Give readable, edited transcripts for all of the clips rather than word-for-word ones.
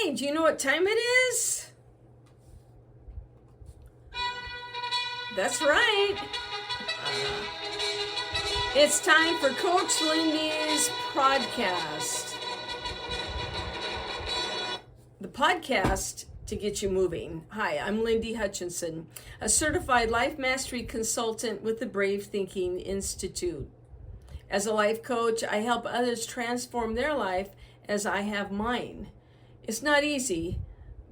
Hey, do you know what time it is? That's right. It's time for Coach Lindy's podcast. The podcast to get you moving. Hi, I'm Lindy Hutchinson, a certified life mastery consultant with the Brave Thinking Institute. As a life coach, I help others transform their life as I have mine. It's not easy,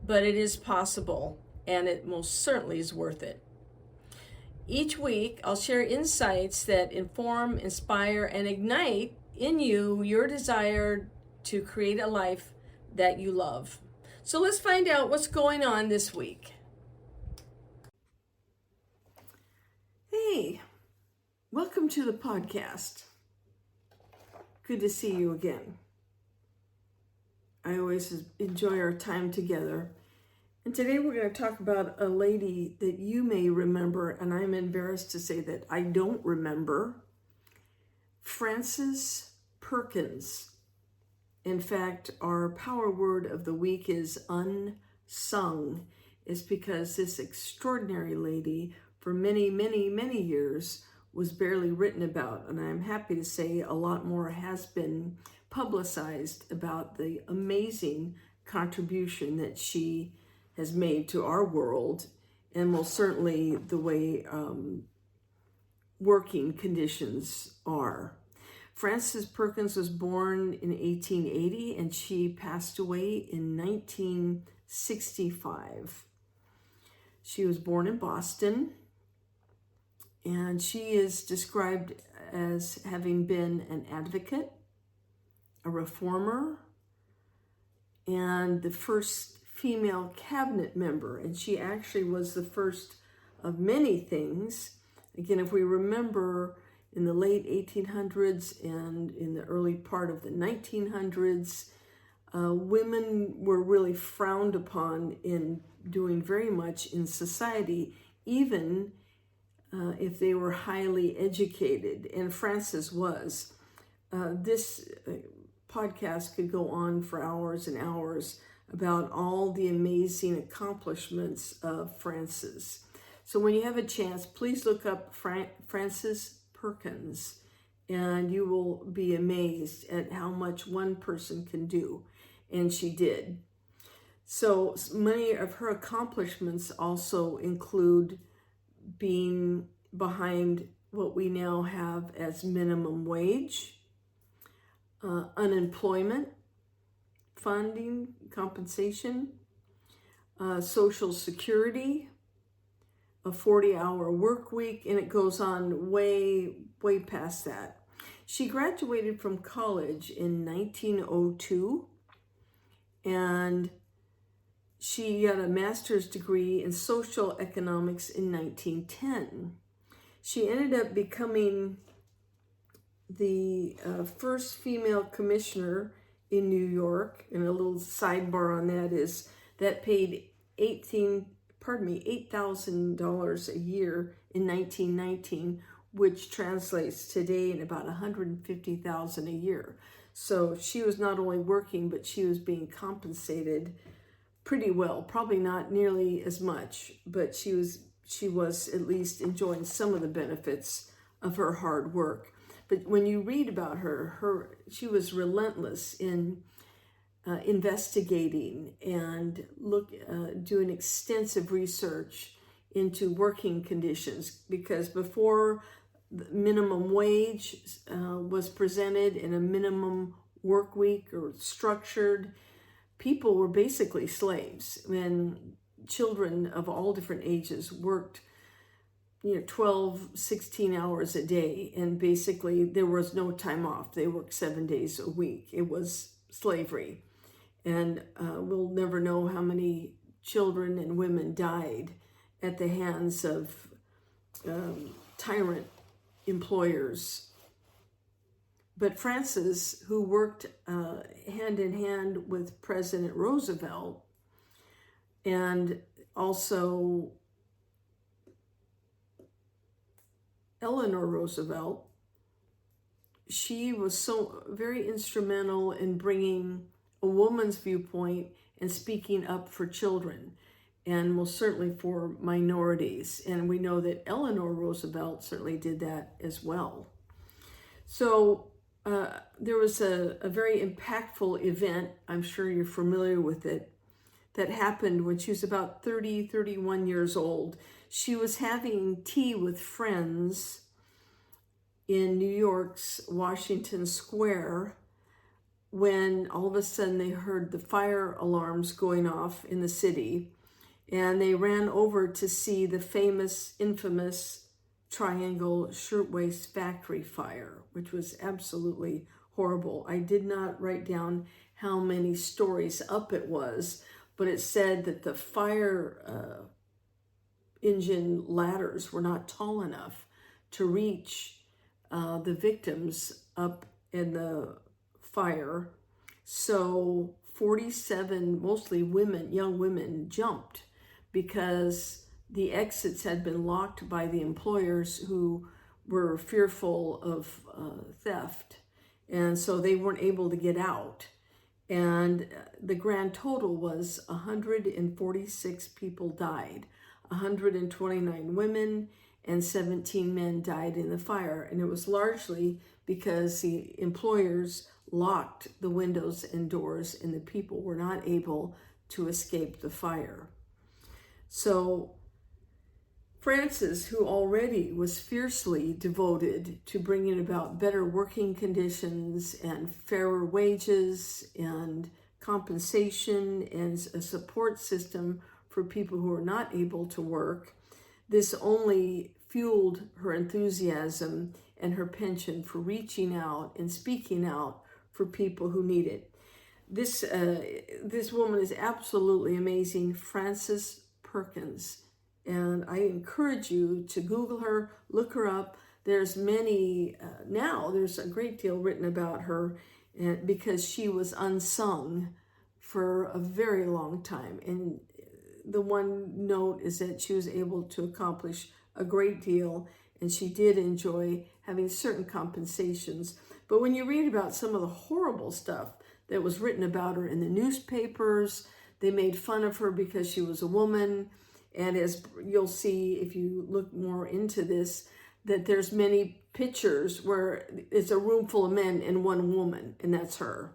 but it is possible, and it most certainly is worth it. Each week, I'll share insights that inform, inspire, and ignite in you your desire to create a life that you love. So let's find out what's going on this week. Hey, welcome to the podcast. Good to see you again. I always enjoy our time together. And today we're going to talk about a lady that you may remember, and I'm embarrassed to say that I don't remember. Francis Perkins. In fact, our power word of the week is unsung. It's because this extraordinary lady for many, many, many years was barely written about. And I'm happy to say a lot more has been publicized about the amazing contribution that she has made to our world, and most certainly the way working conditions are. Francis Perkins was born in 1880 and she passed away in 1965. She was born in Boston, and she is described as having been an advocate, a reformer, and the first female cabinet member. And she actually was the first of many things. Again, if we remember, in the late 1800s and in the early part of the 1900s, women were really frowned upon in doing very much in society, even if they were highly educated. And Frances was. This podcast could go on for hours and hours about all the amazing accomplishments of Frances. So when you have a chance, please look up Francis Perkins, and you will be amazed at how much one person can do. And she did. So many of her accomplishments also include being behind what we now have as minimum wage, unemployment funding, compensation, Social Security, a 40-hour work week, and it goes on way, way past that. She graduated from college in 1902, and she got a master's degree in social economics in 1910. She ended up becoming the first female commissioner in New York, and a little sidebar on that is that paid $8,000 a year in 1919, which translates today in about $150,000 a year. So she was not only working, but she was being compensated pretty well. Probably not nearly as much, but she was at least enjoying some of the benefits of her hard work. But when you read about her, she was relentless in investigating and doing extensive research into working conditions, because before the minimum wage was presented in a minimum work week or structured, people were basically slaves, and children of all different ages worked 12, 16 hours a day, and basically there was no time off. They worked 7 days a week. It was slavery. And we'll never know how many children and women died at the hands of tyrant employers. But Frances, who worked hand in hand with President Roosevelt and also Eleanor Roosevelt, she was so very instrumental in bringing a woman's viewpoint and speaking up for children, and most certainly for minorities. And we know that Eleanor Roosevelt certainly did that as well. So there was a very impactful event, I'm sure you're familiar with it, that happened when she was about 31 years old. She was having tea with friends in New York's Washington Square when all of a sudden they heard the fire alarms going off in the city, and they ran over to see the infamous Triangle Shirtwaist Factory fire, which was absolutely horrible. I did not write down how many stories up it was, but it said that the fire engine ladders were not tall enough to reach the victims up in the fire. So 47, mostly women, young women, jumped because the exits had been locked by the employers who were fearful of theft. And so they weren't able to get out. And the grand total was 146 people died. 129 women and 17 men died in the fire. And it was largely because the employers locked the windows and doors and the people were not able to escape the fire. So Francis, who already was fiercely devoted to bringing about better working conditions and fairer wages and compensation and a support system for people who are not able to work, this only fueled her enthusiasm and her penchant for reaching out and speaking out for people who need it. This woman is absolutely amazing, Francis Perkins. And I encourage you to Google her, look her up. There's there's a great deal written about her because she was unsung for a very long time. And the one note is that she was able to accomplish a great deal, and she did enjoy having certain compensations. But when you read about some of the horrible stuff that was written about her in the newspapers, they made fun of her because she was a woman. And as you'll see if you look more into this, that there's many pictures where it's a room full of men and one woman, and that's her.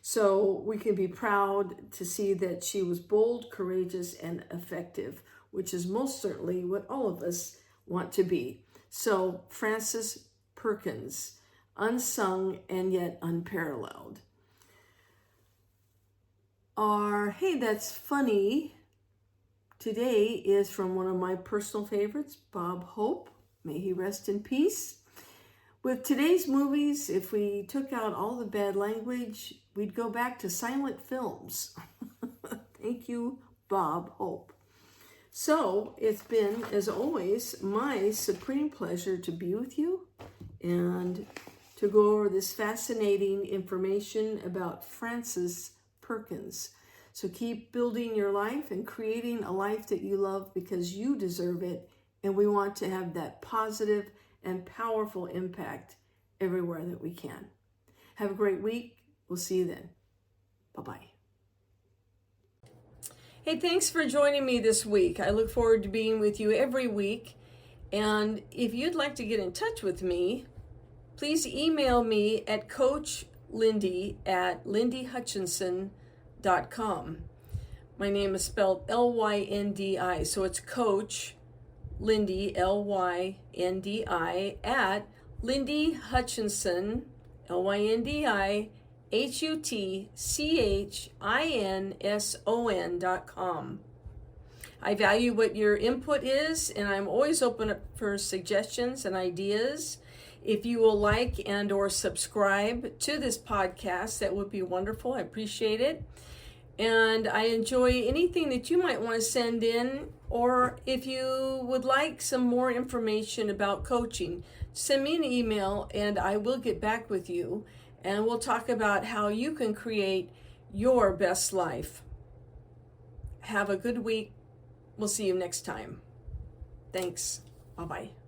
So we can be proud to see that she was bold, courageous, and effective, which is most certainly what all of us want to be. So Francis Perkins, unsung and yet unparalleled. Hey, that's funny. Today is from one of my personal favorites, Bob Hope. May he rest in peace. With today's movies, if we took out all the bad language, we'd go back to silent films. Thank you, Bob Hope. So it's been, as always, my supreme pleasure to be with you and to go over this fascinating information about Francis Perkins. So keep building your life and creating a life that you love because you deserve it. And we want to have that positive and powerful impact everywhere that we can. Have a great week. We'll see you then. Bye-bye. Hey, thanks for joining me this week. I look forward to being with you every week. And if you'd like to get in touch with me, please email me at coachlindy@lindyhutchinson.com. My name is spelled Lyndi, so it's Coach Lindy, Lyndi, at Lindy Hutchinson, LYNDIHUTCHINSON.com. I value what your input is, and I'm always open for suggestions and ideas. If you will like and or subscribe to this podcast, that would be wonderful. I appreciate it. And I enjoy anything that you might want to send in, or if you would like some more information about coaching, send me an email and I will get back with you and we'll talk about how you can create your best life. Have a good week. We'll see you next time. Thanks. Bye-bye.